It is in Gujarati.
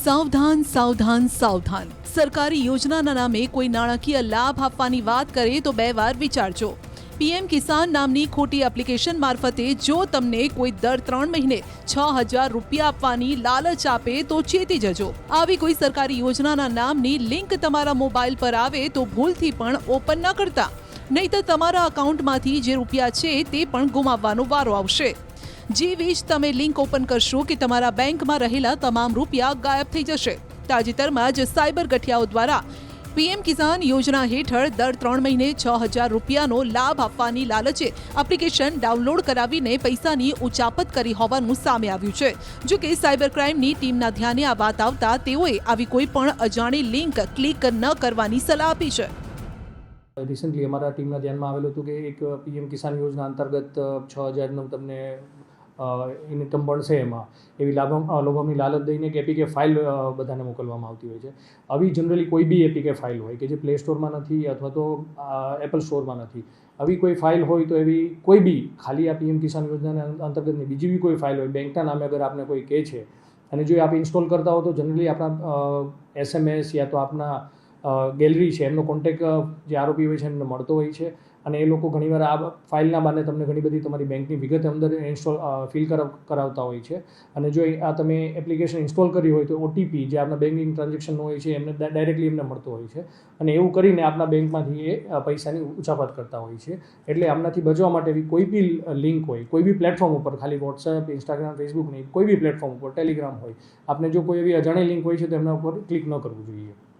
સાવધાન સાવધાન સાવધાન. સરકારી યોજનાના નામે કોઈ નાણાકીય લાભ આપવાની વાત કરે તો બે વાર વિચારજો. પીએમ કિસાન નામની ખોટી એપ્લિકેશન મારફતે જો તમને કોઈ દર 3 મહિને 6,000 રૂપિયા આપવાની લાલચ આપે તો ચેતી જજો. આવી કોઈ સરકારી યોજનાના નામની લિંક તમારા મોબાઈલ પર આવે તો ભૂલથી પણ ઓપન ન કરતા, નહીંતર તમારા અકાઉન્ટમાંથી જે રૂપિયા છે તે પણ ગુમાવવાનો વારો આવશે. જેવી જ તમે લિંક ઓપન કરશો કે તમારા બેંકમાં રહેલા તમામ રૂપિયા ગાયબ થઈ જશે. તાજેતરમાં જ સાયબર ગઠિયાઓ દ્વારા પીએમ કિસાન યોજના હેઠળ દર 3 મહિને 6,000 રૂપિયાનો લાભ આપવાની લાલચે એપ્લિકેશન ડાઉનલોડ કરાવીને પૈસાની ઉચાપત કરી હોવાનું સામે આવ્યું છે. જો કે સાયબર ક્રાઇમની ટીમના ધ્યાને આ વાત આવતા તેઓએ આવી કોઈ પણ અજાણી લિંક ક્લિક ન કરવાની સલાહ આપી છે. રિસન્ટલી અમારા ટીમના ધ્યાનમાં આવેલું હતું કે એક પીએમ કિસાન યોજના અંતર્ગત 6,000નું તમને ઇન્કમ મળશે, એમાં એવી લોભામણી લાલચ દઈને એક એપીકે ફાઇલ બધાને મોકલવામાં આવતી હોય છે. આવી જનરલી કોઈ બી એપીકે ફાઇલ હોય કે જે પ્લે સ્ટોરમાં નથી અથવા તો એપલ સ્ટોરમાં નથી, આવી કોઈ ફાઇલ હોય તો એવી કોઈ બી ખાલી આ પીએમ કિસાન યોજનાના અંતર્ગતની બીજી બી કોઈ ફાઇલ હોય, બેંકના નામે અગર આપને કોઈ કહે છે અને જો આપ ઇન્સ્ટોલ કરતા હો તો જનરલી આપણા SMS યા તો આપના ગેલેરી છે એમનો કોન્ટેક્ટ જે આરોપી હોય છે એમને મળતો હોય છે અને એ લોકો ઘણીવાર આ ફાઇલના બાને તમને ઘણી બધી તમારી બેંકની વિગત અંદર ફિલ કરાવતા હોય છે. અને જો આ તમે એપ્લિકેશન ઇન્સ્ટોલ કરી હોય તો ઓટીપી જે આપણા બેન્કિંગ ટ્રાન્ઝેક્શનનો હોય છે એમને ડાયરેક્ટલી એમને મળતો હોય છે અને એવું કરીને આપણા બેંકમાંથી એ પૈસાની ઉચાપત કરતા હોય છે. એટલે આમનાથી બચવા માટે કોઈ બી લિંક હોય, કોઈ બી પ્લેટફોર્મ ઉપર, ખાલી વોટ્સએપ, ઇન્સ્ટાગ્રામ, ફેસબુક નહીં, કોઈ બી પ્લેટફોર્મ ઉપર, ટેલિગ્રામ હોય, આપને જો કોઈ એવી અજાણી લિંક હોય છે તો એમના ઉપર ક્લિક ન કરવું જોઈએ.